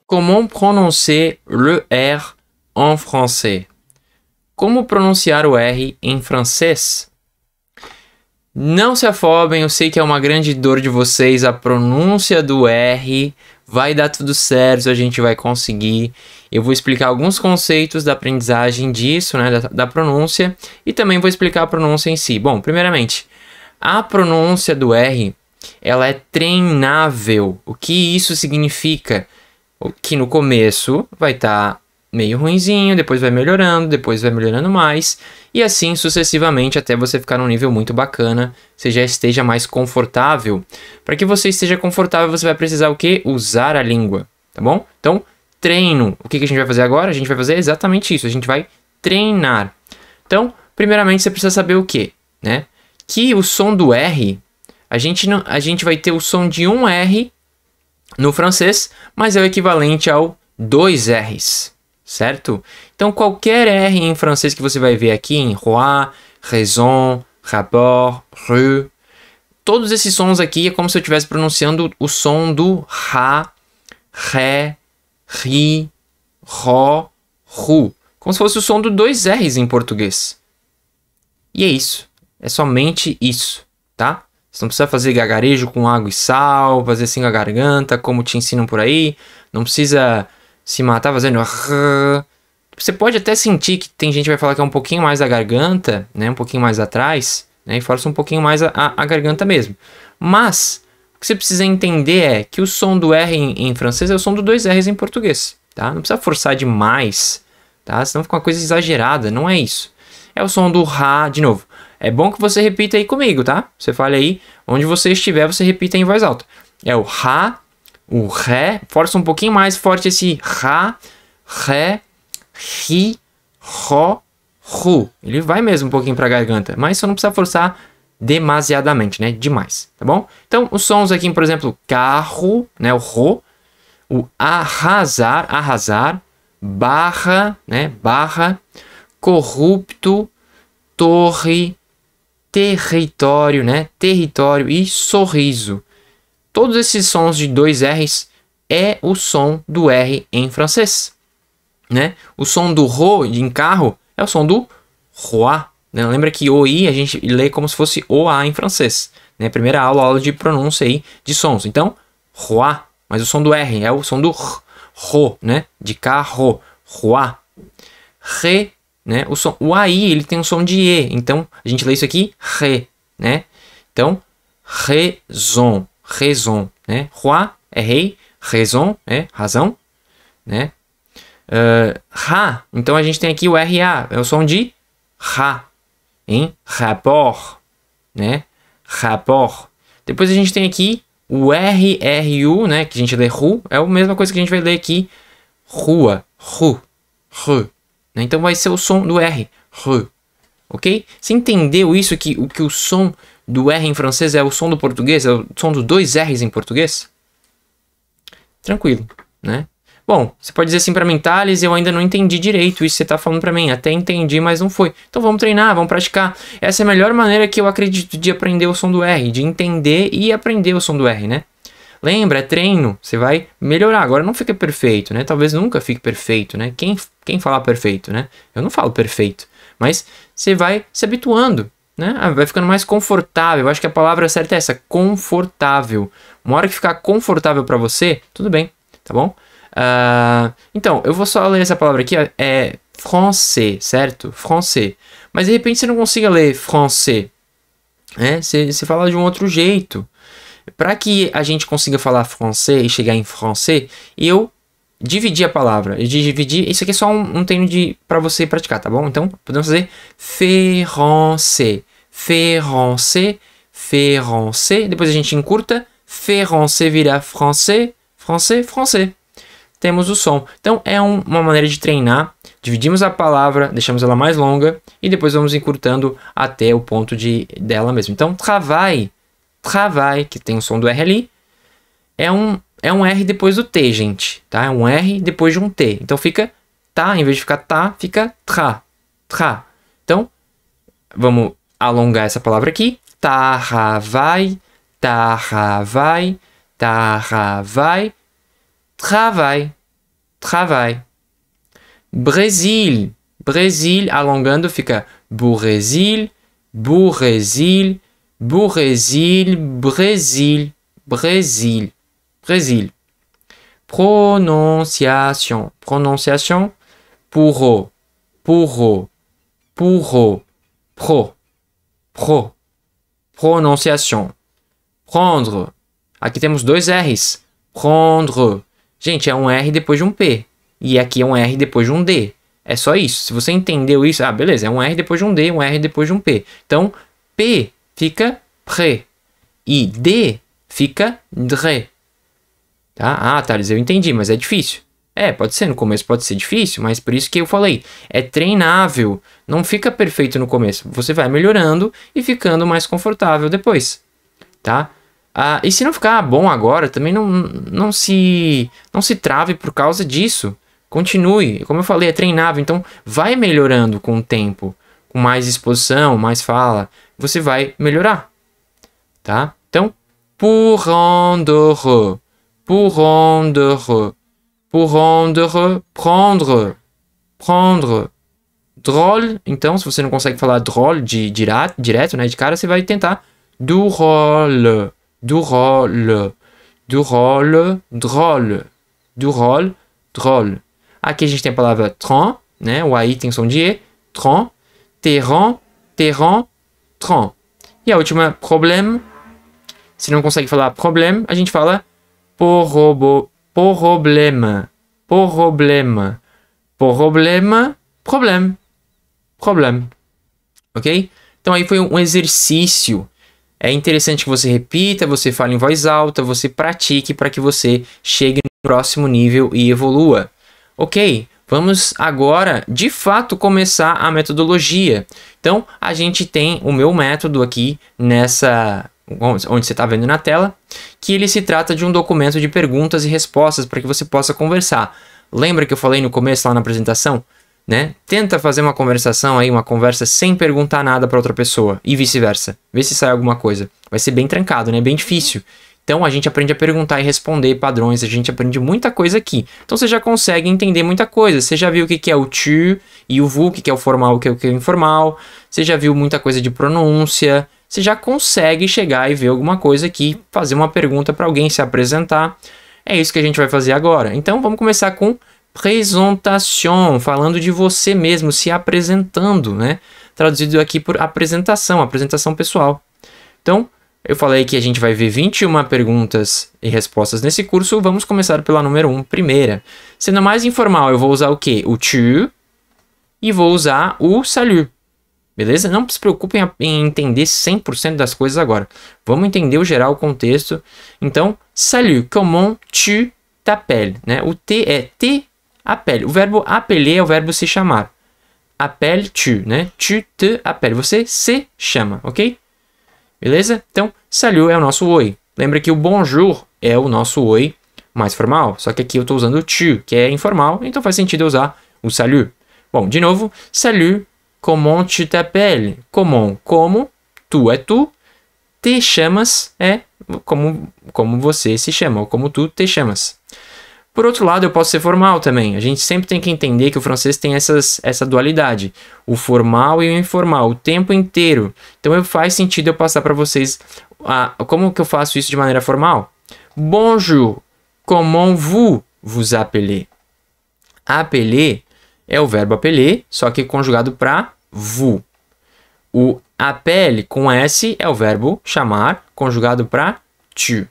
Comment prononcer le R en français? Como pronunciar o R em francês? Não se afobem, eu sei que é uma grande dor de vocês a pronúncia do R. Vai dar tudo certo, a gente vai conseguir. Eu vou explicar alguns conceitos da aprendizagem disso, né, da pronúncia, e também vou explicar a pronúncia em si. Bom, primeiramente, a pronúncia do R, ela é treinável. O que isso significa? Que no começo vai estar meio ruinzinho, depois vai melhorando mais, e assim sucessivamente até você ficar num nível muito bacana, você já esteja mais confortável. Para que você esteja confortável, você vai precisar o quê? Usar a língua, tá bom? Então, treino. O que a gente vai fazer agora? A gente vai fazer exatamente isso, a gente vai treinar. Então, primeiramente você precisa saber o quê? Né? Que o som do R, a gente vai ter o som de um R no francês, mas é o equivalente ao 2 R's. Certo? Então, qualquer R em francês que você vai ver aqui em roi, raison, rapport, rue, todos esses sons aqui é como se eu estivesse pronunciando o som do ra, ré, ri, ro, ru. Como se fosse o som do 2 R's em português. E é isso. É somente isso, tá? Você não precisa fazer gagarejo com água e sal, fazer assim com a garganta, como te ensinam por aí. Não precisa se matar fazendo... Você pode até sentir que tem gente que vai falar que é um pouquinho mais da garganta, né? Um pouquinho mais atrás, né? E força um pouquinho mais a garganta mesmo. Mas, o que você precisa entender é que o som do R em francês é o som do 2 R's em português, tá? Não precisa forçar demais, tá? Senão fica uma coisa exagerada, não é isso. É o som do Ra, de novo. É bom que você repita aí comigo, tá? Você fale aí, onde você estiver, você repita em voz alta. É o Ra, o Ré, força um pouquinho mais forte esse Ra, Ré, Ri, Ro, Ru. Ele vai mesmo um pouquinho para a garganta, mas só não precisa forçar demasiadamente, né? Demais, tá bom? Então, os sons aqui, por exemplo, carro, né? O Ro, o arrasar, barra, né? Barra, corrupto, torre, território, né? Território e sorriso. Todos esses sons de 2 R's é o som do R em francês, né? O som do ro em carro é o som do roi, né? Lembra que o i a gente lê como se fosse o a em francês, né? Primeira aula de pronúncia aí de sons. Então, roi, mas o som do R é o som do ro, né? De carro, roi. Ré, né? O AI ele tem um som de E, então a gente lê isso aqui, ré, né? Então, raison, né? Roi é rei, raison é razão, né? Ra, então a gente tem aqui o RA, é o som de ra, em rapport, né? Rapport. Depois a gente tem aqui o RRU, né? Que a gente lê ru, é a mesma coisa que a gente vai ler aqui, rua, ru, ru. Então vai ser o som do R, ru, ok? Você entendeu isso, que o som do R em francês é o som do português, é o som dos 2 R's em português? Tranquilo, né? Bom, você pode dizer assim para mim, Thales, eu ainda não entendi direito isso que você está falando para mim. Até entendi, mas não foi. Então vamos treinar, vamos praticar. Essa é a melhor maneira que eu acredito de aprender o som do R, de entender e aprender o som do R, né? Lembra, é treino, você vai melhorar. Agora não fica perfeito, né? Talvez nunca fique perfeito, né? Quem fala perfeito, né? Eu não falo perfeito, mas você vai se habituando, né? Vai ficando mais confortável. Eu acho que a palavra certa é essa, confortável. Uma hora que ficar confortável para você, tudo bem, tá bom? Então, eu vou só ler essa palavra aqui, ó, é français, certo? Français. Mas de repente você não consiga ler français, né? Você fala de um outro jeito. Para que a gente consiga falar français e chegar em français, eu dividi a palavra. Isso aqui é só um treino para você praticar, tá bom? Então, podemos fazer français, français. Depois a gente encurta, français vira français, français. Temos o som. Então, é uma maneira de treinar. Dividimos a palavra, deixamos ela mais longa e depois vamos encurtando até o ponto dela mesmo. Então, travail, que tem o som do R ali, é um R depois do T, gente, tá? É um R depois de um T. Então, fica tá, em vez de ficar tá, fica tra. Então, vamos alongar essa palavra aqui. Travail, travail, travail. travaille. Brésil. Brésil, alongando, fica Brésil, Brésil, Brésil, Brésil, Brésil, Brésil. Prononciation. Prononciation. Pourro, pourro, pourro, pro, pro. Prononciation. Prendre. Aqui temos dois R's. Prendre. Gente, é um R depois de um P. E aqui é um R depois de um D. É só isso. Se você entendeu isso, ah, beleza. É um R depois de um D, um R depois de um P. Então, P fica pré. E D fica dre. Tá? Ah, Thales, eu entendi, mas é difícil. É, pode ser. No começo pode ser difícil, mas por isso que eu falei. É treinável. Não fica perfeito no começo. Você vai melhorando e ficando mais confortável depois. Tá? Ah, e se não ficar bom agora, também não se trave por causa disso. Continue. Como eu falei, é treinável. Então, vai melhorando com o tempo. Com mais exposição, mais fala. Você vai melhorar. Tá? Então, pour rendre. Pour rendre. Pour rendre. Prendre. Prendre. Drôle. Então, se você não consegue falar drôle direto, né, de cara, você vai tentar du rôle. Du rôle. Du rôle. Drôle. Du rôle. Drôle. Aqui a gente tem a palavra train, né? O AI tem som de E. Train. Terrain. Terrain. Train. E a última, problème. Se não consegue falar problème, a gente fala problème. Problème. Problème. Problème. Problème. Ok? Então aí foi um exercício. É interessante que você repita, você fale em voz alta, você pratique para que você chegue no próximo nível e evolua. Ok, vamos agora, de fato, começar a metodologia. Então, a gente tem o meu método aqui, onde você está vendo na tela, que ele se trata de um documento de perguntas e respostas para que você possa conversar. Lembra que eu falei no começo, lá na apresentação? Né? Tenta fazer uma conversação aí, uma conversa sem perguntar nada para outra pessoa e vice-versa. Vê se sai alguma coisa. Vai ser bem trancado, né? Bem difícil. Então a gente aprende a perguntar e responder padrões, a gente aprende muita coisa aqui. Então você já consegue entender muita coisa. Você já viu o que é o tu e o vous, o que é o formal e o que é o informal. Você já viu muita coisa de pronúncia. Você já consegue chegar e ver alguma coisa aqui, fazer uma pergunta para alguém, se apresentar. É isso que a gente vai fazer agora. Então vamos começar com présentation, falando de você mesmo, se apresentando, né? Traduzido aqui por apresentação pessoal. Então, eu falei que a gente vai ver 21 perguntas e respostas nesse curso. Vamos começar pela número 1, primeira. Sendo mais informal, eu vou usar o quê? O tu e vou usar o salut. Beleza? Não se preocupem em entender 100% das coisas agora. Vamos entender o geral, o contexto. Então, salut, comment tu t'appelles, né? O T é te appelle. O verbo appeler é o verbo se chamar. Appelles-tu, né? Tu te appelles. Você se chama, ok? Beleza? Então, salut é o nosso oi. Lembra que o bonjour é o nosso oi mais formal. Só que aqui eu estou usando o tu, que é informal. Então faz sentido eu usar o salut. Bom, de novo. Salut, comment tu t'appelles? Comment, como. Tu é tu. Te chamas é como você se chama, ou como tu te chamas. Por outro lado, eu posso ser formal também. A gente sempre tem que entender que o francês tem essa dualidade. O formal e o informal, o tempo inteiro. Então faz sentido eu passar para vocês como que eu faço isso de maneira formal. Bonjour, comment vous appelez? Appeler é o verbo appeler, só que conjugado para vous. O appelle com S é o verbo chamar, conjugado para tu.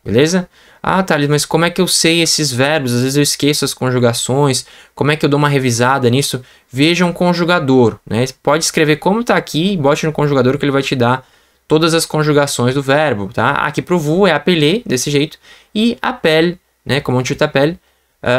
Beleza? Ah, Thales, mas como é que eu sei esses verbos? Às vezes eu esqueço as conjugações. Como é que eu dou uma revisada nisso? Veja um conjugador, né? Pode escrever como está aqui e bote no conjugador que ele vai te dar todas as conjugações do verbo, tá? Aqui pro vous é appeler, desse jeito. E appelle, né? Como tu t'appelles,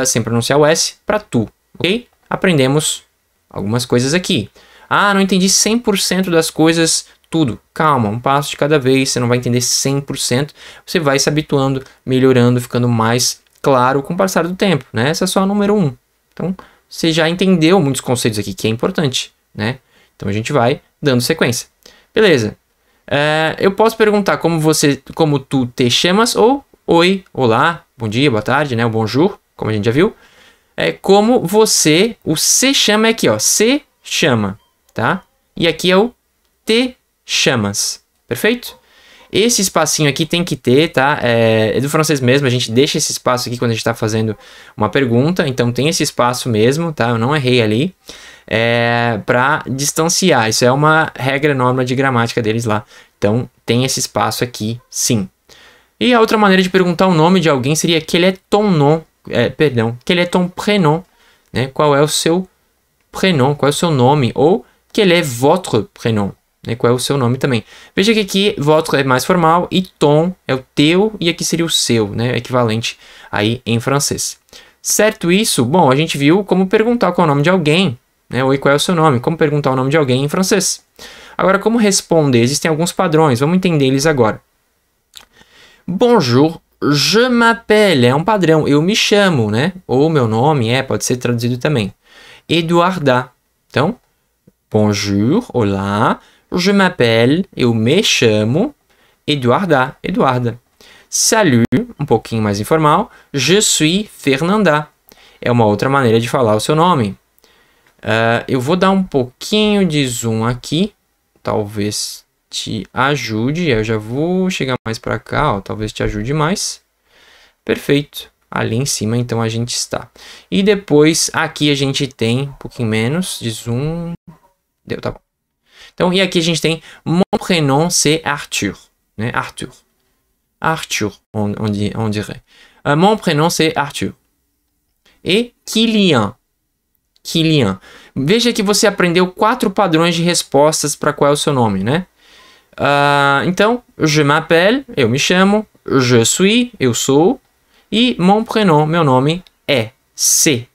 sem pronunciar o S, para tu, ok? Aprendemos algumas coisas aqui. Ah, não entendi 100% das coisas, tudo. Calma, um passo de cada vez, você não vai entender 100%. Você vai se habituando, melhorando, ficando mais claro com o passar do tempo, né? Essa é só a número 1. Então, você já entendeu muitos conceitos aqui, que é importante, né? Então, a gente vai dando sequência. Beleza. Eu posso perguntar como tu te chamas, ou oi, olá, bom dia, boa tarde, né? O bonjour, como a gente já viu. é como você, o se chama é aqui, ó, se chama, tá? E aqui é o te chamas, perfeito? Esse espacinho aqui tem que ter, tá? É do francês mesmo, a gente deixa esse espaço aqui quando a gente está fazendo uma pergunta, então tem esse espaço mesmo, tá? Eu não errei ali. Para distanciar, isso é uma regra norma de gramática deles lá. Então tem esse espaço aqui, sim. E a outra maneira de perguntar o nome de alguém seria quel est ton nom? Quel est ton prénom? Né? Qual é o seu prénom? Qual é o seu nome? Ou quel est votre prénom? Né? Qual é o seu nome também? Veja que aqui votre é mais formal e ton é o teu e aqui seria o seu, né? Equivalente aí em francês. Certo isso? Bom, a gente viu como perguntar qual é o nome de alguém, né? Oi, qual é o seu nome? Como perguntar o nome de alguém em francês. Agora, como responder? Existem alguns padrões, vamos entender eles agora. Bonjour, je m'appelle, é um padrão, eu me chamo, né? Ou meu nome pode ser traduzido também. Eduarda. Então, bonjour, olá, je m'appelle, eu me chamo, Eduarda, Eduarda. Salut, um pouquinho mais informal, je suis Fernanda. É uma outra maneira de falar o seu nome. Eu vou dar um pouquinho de zoom aqui, talvez te ajude. Eu já vou chegar mais para cá, ó, talvez te ajude mais. Perfeito, ali em cima então a gente está. E depois aqui a gente tem um pouquinho menos de zoom. Deu, tá bom. Então, e aqui a gente tem mon prénom c'est Arthur, né? Arthur. Arthur, on dirait. Mon prénom c'est Arthur. E Kylian. Kylian. Veja que você aprendeu 4 padrões de respostas para qual é o seu nome, né? Então, je m'appelle, eu me chamo. Je suis, eu sou. E mon prénom, meu nome é C.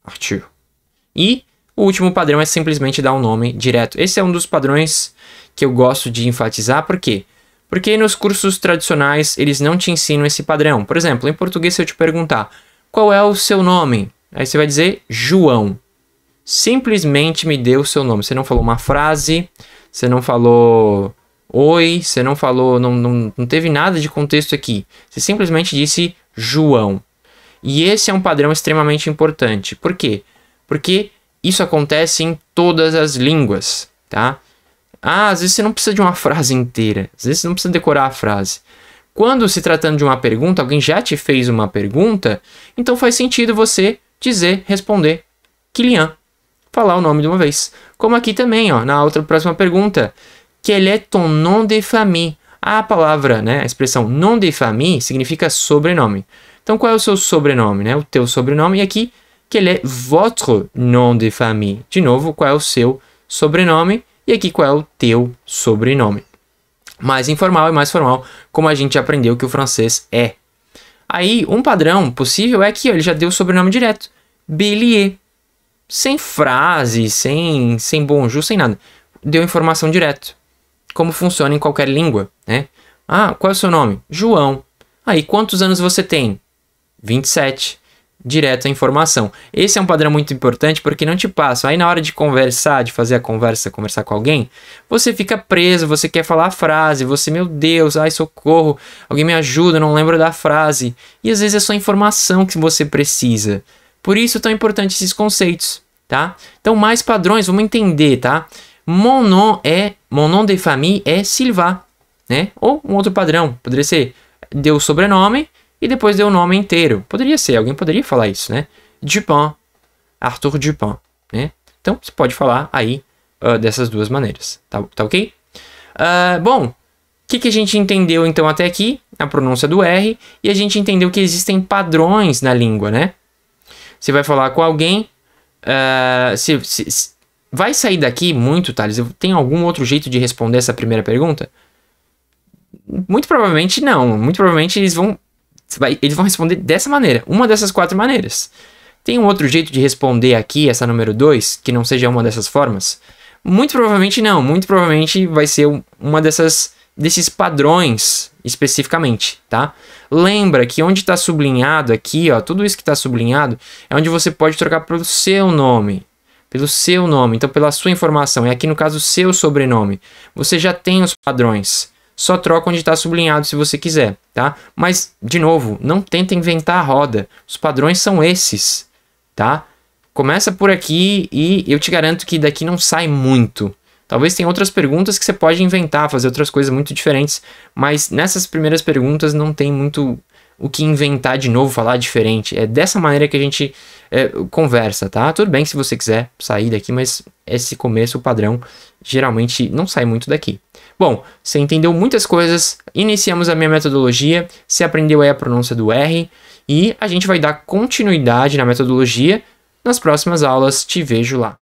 Arthur. E o último padrão é simplesmente dar um nome direto. Esse é um dos padrões que eu gosto de enfatizar. Por quê? Porque nos cursos tradicionais eles não te ensinam esse padrão. Por exemplo, em português, se eu te perguntar qual é o seu nome, aí você vai dizer João. Simplesmente me dê o seu nome. Você não falou uma frase, você não falou oi, você não falou, não teve nada de contexto aqui. Você simplesmente disse João. E esse é um padrão extremamente importante. Por quê? Porque isso acontece em todas as línguas, tá? Às vezes você não precisa de uma frase inteira. Às vezes você não precisa decorar a frase. Quando se tratando de uma pergunta, alguém já te fez uma pergunta, então faz sentido você responder Kylian. Falar o nome de uma vez. Como aqui também, ó, na próxima pergunta. Quel est ton nom de famille? A palavra, né, a expressão nom de famille significa sobrenome. Então, qual é o seu sobrenome, né? O teu sobrenome. E aqui, quel est votre nom de famille? De novo, qual é o seu sobrenome? E aqui, qual é o teu sobrenome? Mais informal e mais formal, como a gente aprendeu que o francês é. Aí, um padrão possível é que ele já deu o sobrenome direto. Bélier. Sem frase, sem bonjour, sem nada. Deu informação direto. Como funciona em qualquer língua, né? Qual é o seu nome? João. Aí, quantos anos você tem? 27. Direto a informação. Esse é um padrão muito importante porque não te passa. Aí na hora de conversar, de fazer a conversa, conversar com alguém, você fica preso, você quer falar a frase, você, meu Deus, ai socorro, alguém me ajuda, não lembro da frase. E às vezes é só informação que você precisa. Por isso é tão importante esses conceitos, tá? Então mais padrões, vamos entender, tá? Mon nom de famille é Silva, né? Ou um outro padrão, poderia ser deu o sobrenome e depois deu o nome inteiro. Poderia ser, alguém poderia falar isso, né? Dupin, Arthur Dupin, né? Então, você pode falar aí dessas duas maneiras, tá ok? Bom, o que a gente entendeu então até aqui? A pronúncia do R, e a gente entendeu que existem padrões na língua, né? Você vai falar com alguém, vai sair daqui muito, Thales? Tem algum outro jeito de responder essa primeira pergunta? Muito provavelmente não. Muito provavelmente eles vão responder dessa maneira. Uma dessas 4 maneiras. Tem um outro jeito de responder aqui, essa número 2, que não seja uma dessas formas? Muito provavelmente não. Muito provavelmente vai ser uma desses padrões especificamente, tá? Lembra que onde está sublinhado aqui, ó, tudo isso que está sublinhado é onde você pode trocar pelo seu nome. Pelo seu nome, então pela sua informação. É aqui no caso o seu sobrenome. Você já tem os padrões. Só troca onde está sublinhado se você quiser, tá? Mas, de novo, não tenta inventar a roda. Os padrões são esses. tá? Começa por aqui e eu te garanto que daqui não sai muito. Talvez tenha outras perguntas que você pode inventar, fazer outras coisas muito diferentes, mas nessas primeiras perguntas não tem muito o que inventar de novo, falar diferente. É dessa maneira que a gente conversa, tá? Tudo bem se você quiser sair daqui, mas esse começo, o padrão, geralmente não sai muito daqui. Bom, você entendeu muitas coisas, iniciamos a minha metodologia, você aprendeu aí a pronúncia do R e a gente vai dar continuidade na metodologia. Nas próximas aulas, te vejo lá.